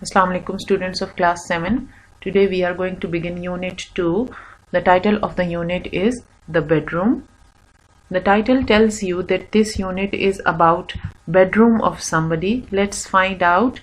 Assalamu alaikum students of class 7. Today we are going to begin unit 2. The title of the unit is The Bedroom. The title tells you that this unit is about bedroom of somebody. Let's find out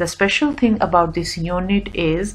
the special thing about this unit is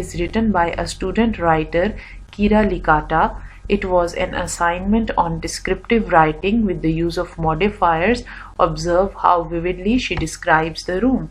is written by a student writer Kira Licata. It was an assignment on descriptive writing with the use of modifiers. Observe how vividly she describes the room.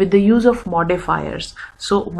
with the use of modifiers. So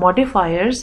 modifiers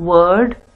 word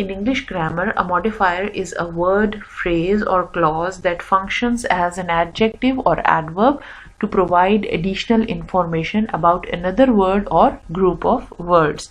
in English grammar a modifier is a word, phrase or clause that functions as an adjective or adverb to provide additional information about another word or group of words.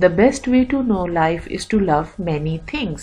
The best way to know life is to love many things.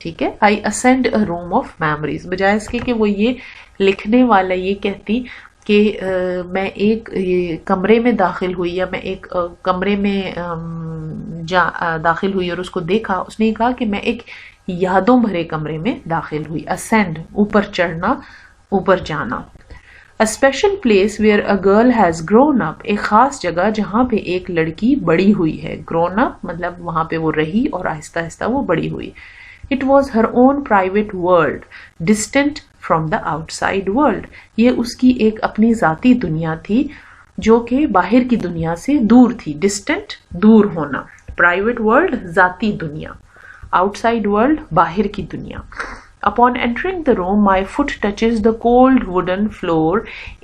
ٹھیک ہے. I ascend a room of memories. بجائے اس کے کہ وہ یہ لکھنے والا یہ کہتی کہ میں ایک کمرے میں داخل ہوئی یا میں ایک کمرے میں داخل ہوئی اور اس کو دیکھا، اس نے کہا کہ میں ایک یادوں بھرے کمرے میں داخل ہوئی. ascend اوپر چڑھنا، اوپر جانا. A special place where a girl has grown up. ایک خاص جگہ جہاں پہ ایک لڑکی بڑی ہوئی ہے. grown up مطلب وہاں پہ وہ رہی اور آہستہ آہستہ وہ بڑی ہوئی. It was her own private world, distant from the outside world. یہ اس کی ایک اپنی ذاتی دنیا تھی جو کہ باہر کی دنیا سے دور تھی. distant دور ہونا. private world ذاتی دنیا. outside world باہر کی دنیا. Upon entering the room, my foot touches the cold wooden floor,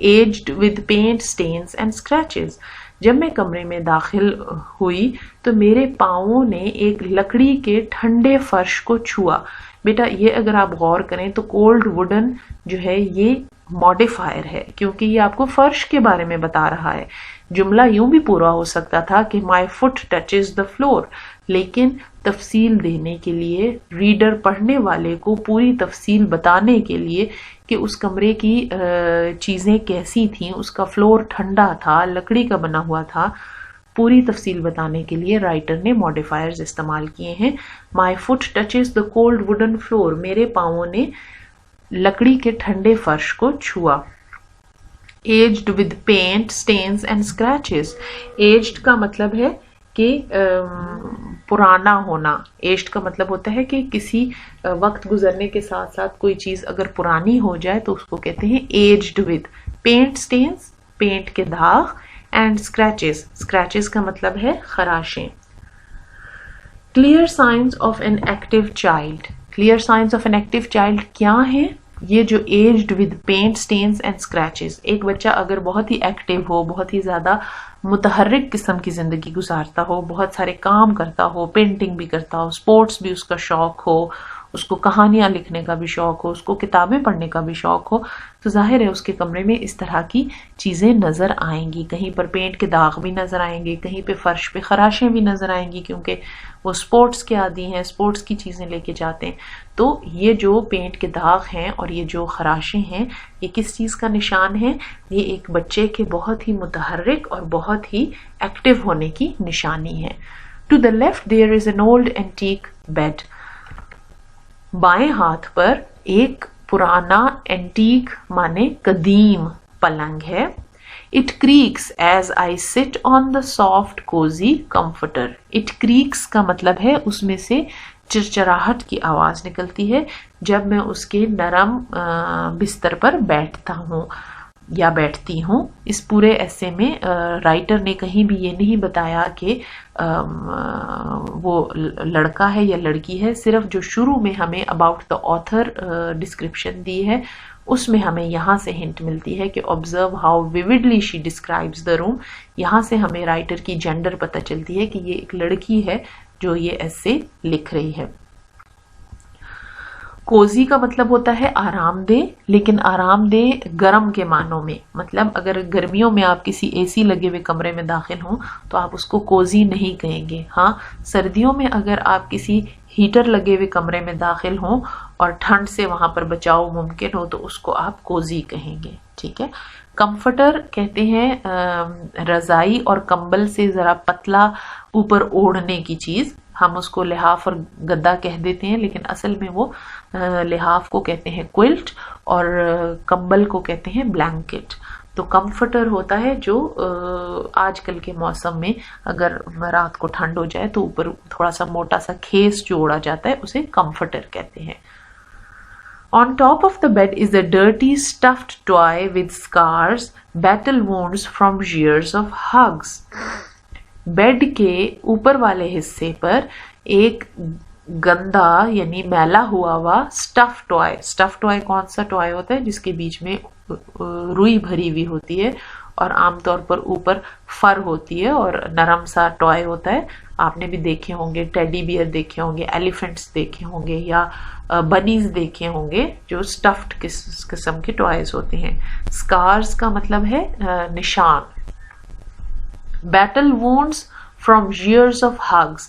aged with paint stains and scratches. جب میں کمرے میں داخل ہوئی تو میرے پاؤں نے ایک لکڑی کے ٹھنڈے فرش کو چھوا. بیٹا یہ اگر آپ غور کریں تو کولڈ ووڈن جو ہے یہ ماڈیفائر ہے کیونکہ یہ آپ کو فرش کے بارے میں بتا رہا ہے. جملہ یوں بھی پورا ہو سکتا تھا کہ my foot touches the floor، لیکن تفصیل دینے کے لیے ریڈر پڑھنے والے کو پوری تفصیل بتانے کے لیے کہ اس کمرے کی چیزیں کیسی تھیں، اس کا فلور ٹھنڈا تھا، لکڑی کا بنا ہوا تھا، پوری تفصیل بتانے کے لیے رائٹر نے ماڈیفائرز استعمال کیے ہیں. my foot touches the cold wooden floor، میرے پاؤں نے لکڑی کے ٹھنڈے فرش کو چھوا. aged with paint stains and scratches. aged کا مطلب ہے کہ پرانا ہونا. ایجڈ کا مطلب ہوتا ہے کہ کسی وقت گزرنے کے ساتھ ساتھ کوئی چیز اگر پرانی ہو جائے تو اس کو کہتے ہیں ایجڈ ود. پینٹ سٹینز پینٹ کے داغ، اینڈ اسکریچز اسکریچز کا مطلب ہے خراشیں. Clear signs of an active child. Clear signs of an active child کیا ہے؟ یہ جو edged with paint stains and scratches. ایک بچہ اگر بہت ہی ایکٹیو ہو، بہت ہی زیادہ متحرک قسم کی زندگی گزارتا ہو، بہت سارے کام کرتا ہو، پینٹنگ بھی کرتا ہو، اسپورٹس بھی اس کا شوق ہو، اس کو کہانیاں لکھنے کا بھی شوق ہو، اس کو کتابیں پڑھنے کا بھی شوق ہو، تو ظاہر ہے اس کے کمرے میں اس طرح کی چیزیں نظر آئیں گی. کہیں پر پینٹ کے داغ بھی نظر آئیں گے، کہیں پہ فرش پہ خراشیں بھی نظر آئیں گی کیونکہ وہ اسپورٹس کے عادی ہیں، اسپورٹس کی چیزیں لے کے جاتے ہیں. تو یہ جو پینٹ کے داغ ہیں اور یہ جو خراشیں ہیں یہ کس چیز کا نشان ہے؟ یہ ایک بچے کے بہت ہی متحرک اور بہت ہی ایکٹیو ہونے کی نشانی ہے. To the left there is an old antique bed. بائیں ہاتھ پر ایک پرانا اینٹیک مانے قدیم پلنگ ہے. It creaks as I sit on the soft cozy comforter. It creaks کا مطلب ہے اس میں سے چرچراہٹ کی آواز نکلتی ہے جب میں اس کے نرم بستر پر بیٹھتا ہوں یا بیٹھتی ہوں. اس پورے ایسے میں رائٹر نے کہیں بھی یہ نہیں بتایا کہ وہ لڑکا ہے یا لڑکی ہے. صرف جو شروع میں ہمیں اباؤٹ دا آتھر ڈسکرپشن دی ہے اس میں ہمیں یہاں سے ہنٹ ملتی ہے کہ observe how vividly she describes the room. یہاں سے ہمیں رائٹر کی جینڈر پتہ چلتی ہے کہ یہ ایک لڑکی ہے جو یہ ایسے لکھ رہی ہے. کوزی کا مطلب ہوتا ہے آرام دہ، لیکن آرام دہ گرم کے معنوں میں. مطلب اگر گرمیوں میں آپ کسی اے سی لگے ہوئے کمرے میں داخل ہوں تو آپ اس کو کوزی نہیں کہیں گے. ہاں سردیوں میں اگر آپ کسی ہیٹر لگے ہوئے کمرے میں داخل ہوں اور ٹھنڈ سے وہاں پر بچاؤ ممکن ہو تو اس کو آپ کوزی کہیں گے. ٹھیک ہے. کمفرٹر کہتے ہیں رضائی اور کمبل سے ذرا پتلا اوپر اوڑھنے کی چیز. ہم اس کو لحاف اور گدا کہہ دیتے ہیں لیکن اصل میں وہ لحاف کو کہتے ہیں کوئلٹ اور کمبل کو کہتے ہیں بلینکٹ. تو کمفرٹر ہوتا ہے جو آج کل کے موسم میں اگر رات کو ٹھنڈ ہو جائے تو اوپر تھوڑا سا موٹا سا کھیس جو اوڑا جاتا ہے اسے کمفرٹر کہتے ہیں. On top of the bed is a dirty stuffed toy with scars, battle wounds from years of hugs. Bed کے اوپر والے حصے پر ایک گندا یعنی میلا ہوا اسٹف ٹوائے. اسٹف ٹوائے کون سا ٹوائے ہوتا ہے؟ جس کے بیچ میں روئی بھری ہوئی ہوتی ہے اور عام طور پر اوپر فر ہوتی ہے اور نرم سا ٹوائے ہوتا ہے. آپ نے بھی دیکھے ہوں گے، ٹیڈی بیئر دیکھے ہوں گے، ایلیفنٹس دیکھے ہوں گے یا بنیز دیکھے ہوں گے جو اسٹفڈ قسم کے ٹوائز ہوتے ہیں. اسکارز کا مطلب ہے نشان. Battle wounds from years of hugs.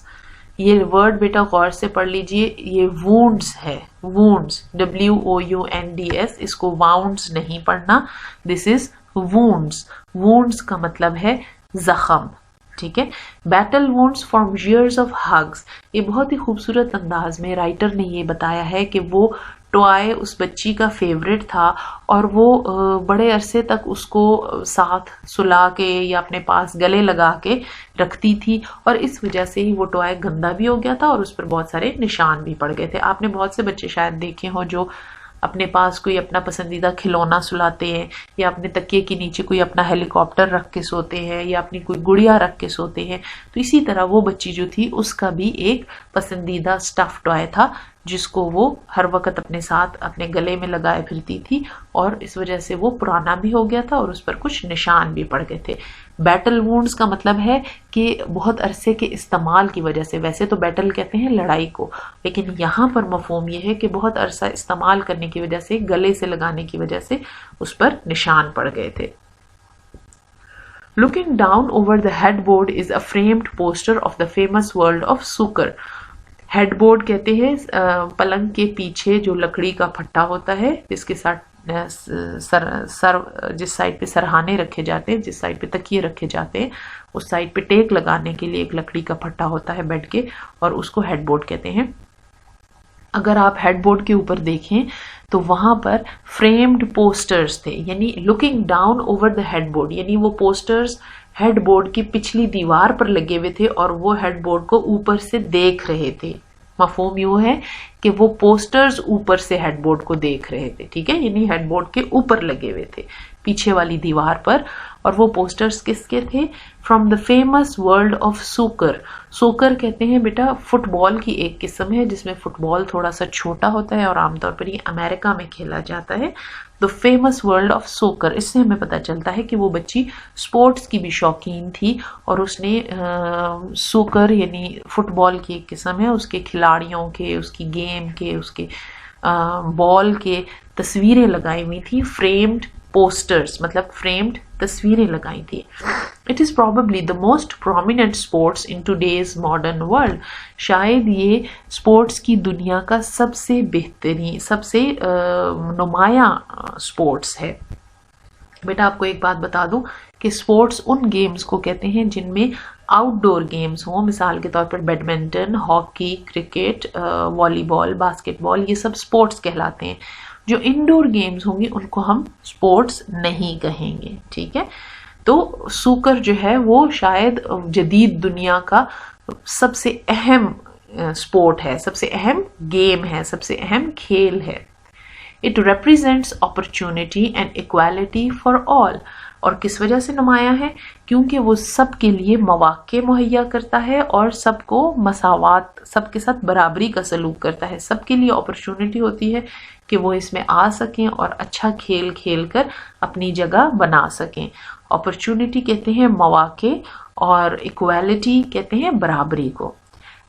یہ ورڈ بیٹا غور سے پڑھ لیجئے, یہ وونڈز ہے, وونڈز WOUNDS, اس کو واؤنڈز نہیں پڑھنا, دس از وونڈز. وونڈز کا مطلب ہے زخم, ٹھیک ہے. Battle wounds from years of hugs, یہ بہت ہی خوبصورت انداز میں رائٹر نے یہ بتایا ہے کہ وہ ٹوائے اس بچی کا فیوریٹ تھا اور وہ بڑے عرصے تک اس کو ساتھ سلا کے یا اپنے پاس گلے لگا کے رکھتی تھی, اور اس وجہ سے ہی وہ ٹوائے گندا بھی ہو گیا تھا اور اس پر بہت سارے نشان بھی پڑ گئے تھے. آپ نے بہت سے بچے شاید دیکھے ہوں جو اپنے پاس کوئی اپنا پسندیدہ کھلونا سلاتے ہیں, یا اپنے تکیے کے نیچے کوئی اپنا ہیلی کاپٹر رکھ کے سوتے ہیں, یا اپنی کوئی گڑیا رکھ کے سوتے ہیں. تو اسی طرح وہ بچی جو تھی اس کا بھی ایک پسندیدہ اسٹف ٹوائے تھا جس کو وہ ہر وقت اپنے ساتھ اپنے گلے میں لگائے پھرتی تھی, اور اس وجہ سے وہ پرانا بھی ہو گیا تھا اور اس پر کچھ نشان بھی پڑ گئے تھے. بیٹل وونڈز کا مطلب ہے کہ بہت عرصے کے استعمال کی وجہ سے, ویسے تو بیٹل کہتے ہیں لڑائی کو, لیکن یہاں پر مفہوم یہ ہے کہ بہت عرصہ استعمال کرنے کی وجہ سے, گلے سے لگانے کی وجہ سے اس پر نشان پڑ گئے تھے. Looking down over the headboard is a framed poster of the famous world of snooker. Head board کہتے ہیں پلنگ کے پیچھے جو لکڑی کا پھٹا ہوتا ہے جس کے ساتھ جس سائڈ پہ سرہانے رکھے جاتے ہیں, جس سائڈ پہ تکیے رکھے جاتے ہیں, اس سائڈ پہ ٹیک لگانے کے لیے ایک لکڑی کا پھٹا ہوتا ہے بیڈ کے, اور اس کو ہیڈ بورڈ کہتے ہیں. اگر آپ ہیڈ بورڈ کے اوپر دیکھیں تو وہاں پر فریمڈ پوسٹرز تھے, یعنی looking down over the head board, یعنی وہ پوسٹرز ہیڈ بورڈ کی پچھلی دیوار پر لگے ہوئے تھے اور وہ ہیڈ بورڈ کو اوپر سے دیکھ رہے تھے. مفہوم یوں ہے کہ وہ پوسٹرز اوپر سے ہیڈ بورڈ کو دیکھ رہے تھے, ٹھیک ہے, یعنی ہیڈ بورڈ کے اوپر لگے ہوئے تھے پیچھے والی دیوار پر. اور وہ پوسٹرز کس کے تھے؟ From the famous world of soccer. Soccer کہتے ہیں بیٹا فٹ بال کی ایک قسم ہے جس میں فٹ بال تھوڑا سا چھوٹا ہوتا ہے اور عام طور پر یہ امریکہ میں کھیلا جاتا ہے. دا فیمس ورلڈ آف سوکر, اس سے ہمیں پتہ چلتا ہے کہ وہ بچی سپورٹس کی بھی شوقین تھی اور اس نے سوکر یعنی فٹ بال کی ایک قسم ہے, اس کے کھلاڑیوں کے, اس کی گیم کے, اس کے بال کے تصویریں لگائی ہوئی تھی. فریمڈ پوسٹرز مطلب فریمڈ تصویریں لگائی تھی. It is probably the most prominent sports in today's modern world. شاید یہ سپورٹس کی دنیا کا سب سے بہترین, سب سے نمایاں سپورٹس ہے. بیٹا آپ کو ایک بات بتا دوں کہ سپورٹس ان گیمز کو کہتے ہیں جن میں آؤٹ ڈور گیمز ہوں, مثال کے طور پر بیڈمنٹن, ہاکی, کرکٹ, والی بال, باسکٹ بال, یہ سب سپورٹس کہلاتے ہیں. جو انڈور گیمز ہوں گی ان کو ہم سپورٹس نہیں کہیں گے, ٹھیک ہے. تو سوکر جو ہے وہ شاید جدید دنیا کا سب سے اہم سپورٹ ہے, سب سے اہم گیم ہے, سب سے اہم کھیل ہے. It represents opportunity and equality for all. اور کس وجہ سے نمایاں ہے؟ کیونکہ وہ سب کے لیے مواقع مہیا کرتا ہے اور سب کو مساوات, سب کے ساتھ برابری کا سلوک کرتا ہے. سب کے لیے اپرچونٹی ہوتی ہے کہ وہ اس میں آ سکیں اور اچھا کھیل کھیل کر اپنی جگہ بنا سکیں. اپرچونٹی کہتے ہیں مواقع اور ایکویلٹی کہتے ہیں برابری کو.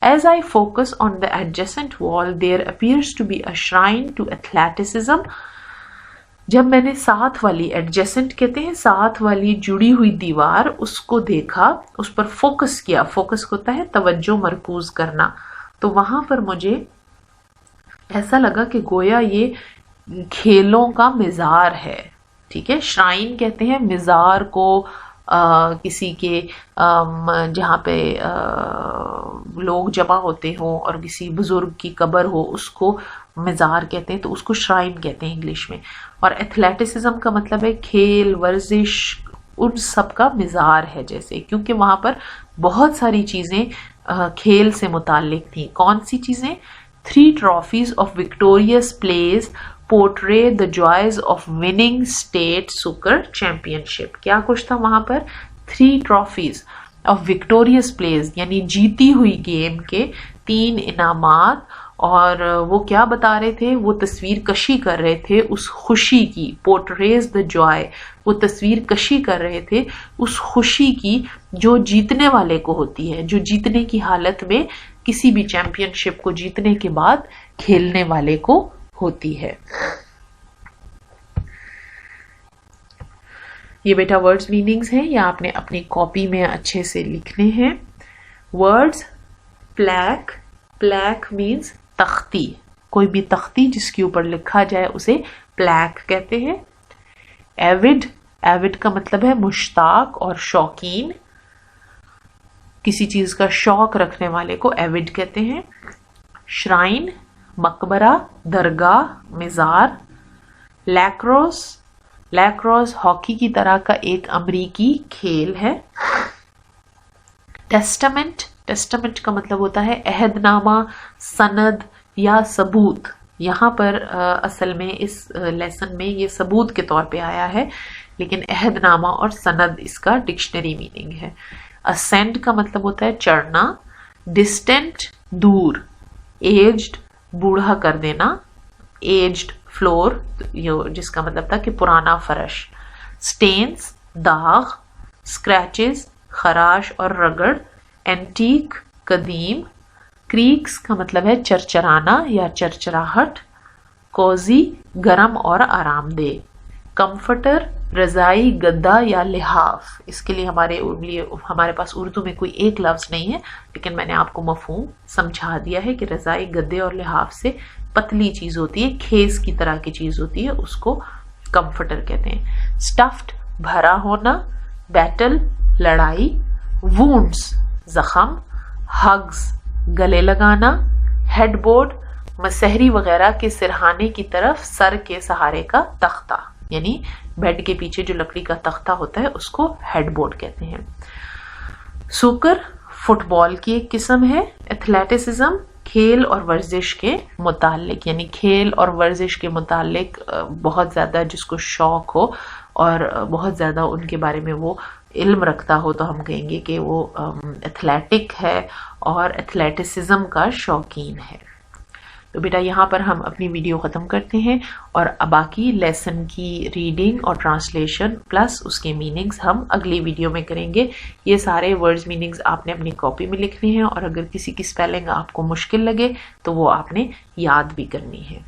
As I focus on the adjacent wall, there appears to be a shrine to athleticism. جب میں نے ساتھ والی, ایڈجیسنٹ کہتے ہیں ساتھ والی جڑی ہوئی دیوار, اس کو دیکھا, اس پر فوکس کیا. فوکس ہوتا ہے توجہ مرکوز کرنا. تو وہاں پر مجھے ایسا لگا کہ گویا یہ کھیلوں کا مزار ہے, ٹھیک ہے. شرائن کہتے ہیں مزار کو, کسی کے جہاں پہ لوگ جمع ہوتے ہوں اور کسی بزرگ کی قبر ہو اس کو مزار کہتے ہیں, تو اس کو شرائن کہتے ہیں انگلش میں. اور ایتھلیٹسزم کا مطلب ہے کھیل, ورزش, ان سب کا مزار ہے جیسے, کیونکہ وہاں پر بہت ساری چیزیں کھیل سے متعلق تھیں. کون سی چیزیں؟ 3 trophies of victorious plays portray the joys of winning state snooker championship. کیا کچھ تھا وہاں پر؟ 3 trophies of victorious plays یعنی جیتی ہوئی گیم کے 3 انعامات. اور وہ کیا بتا رہے تھے؟ وہ تصویر کشی کر رہے تھے اس خوشی کی. portrays the joy, وہ تصویر کشی کر رہے تھے اس خوشی کی جو جیتنے والے کو ہوتی ہے, جو جیتنے کی حالت میں کسی بھی چیمپئن شپ کو جیتنے کے بعد کھیلنے والے کو ہوتی ہے. یہ بیٹا ورڈز میننگز ہیں, یا آپ نے اپنی کاپی میں اچھے سے لکھنے ہیں. ورڈز plaque, plaque means تختی, کوئی بھی تختی جس کے اوپر لکھا جائے اسے plaque کہتے ہیں. avid, avid کا مطلب ہے مشتاق اور شوقین, کسی چیز کا شوق رکھنے والے کو avid کہتے ہیں. shrine, مقبرہ, درگاہ, مزار. lacrosse, lacrosse ہاکی کی طرح کا ایک امریکی کھیل ہے. ٹیسٹامنٹ, ٹیسٹامنٹ کا مطلب ہوتا ہے عہد نامہ, سند یا ثبوت. یہاں پر اصل میں اس لیسن میں یہ ثبوت کے طور پہ آیا ہے, لیکن عہد نامہ اور سند اس کا ڈکشنری میننگ ہے. ascend کا مطلب ہوتا ہے چڑھنا. distant, دور. aged, بوڑھا کر دینا. aged floor, جس کا مطلب تھا کہ پرانا فرش. stains, داغ. scratches, خراش اور رگڑ. اینٹیک, قدیم. کریکس کا مطلب ہے چرچرانا یا چرچراہٹ. کوزی, گرم اور آرام دہ. کمفرٹر, رضائی, گدا یا لحاف. اس کے لیے ہمارے پاس اردو میں کوئی ایک لفظ نہیں ہے, لیکن میں نے آپ کو مفہوم سمجھا دیا ہے کہ رضائی, گدے اور لحاف سے پتلی چیز ہوتی ہے, کھیس کی طرح کی چیز ہوتی ہے, اس کو کمفرٹر کہتے ہیں. اسٹفڈ, بھرا ہونا. بیٹل, لڑائی. وونڈس, زخم. ہگز, گلے لگانا. ہیڈ بورڈ, مسحری وغیرہ کے سرہانے کی طرف سر کے سہارے کا تختہ, یعنی بیڈ کے پیچھے جو لکڑی کا تختہ ہوتا ہے اس کو ہیڈ بورڈ کہتے ہیں. سوکر, فٹ بال کی ایک قسم ہے. ایتھلیٹسزم, کھیل اور ورزش کے متعلق, یعنی کھیل اور ورزش کے متعلق بہت زیادہ جس کو شوق ہو اور بہت زیادہ ان کے بارے میں وہ علم رکھتا ہو تو ہم کہیں گے کہ وہ ایتھلیٹک ہے اور ایتھلیٹسزم کا شوقین ہے. تو بیٹا یہاں پر ہم اپنی ویڈیو ختم کرتے ہیں, اور باقی لیسن کی ریڈنگ اور ٹرانسلیشن پلس اس کے میننگز ہم اگلی ویڈیو میں کریں گے. یہ سارے ورڈز میننگز آپ نے اپنی کاپی میں لکھنے ہیں, اور اگر کسی کی اسپیلنگ آپ کو مشکل لگے تو وہ آپ نے یاد بھی کرنی ہے.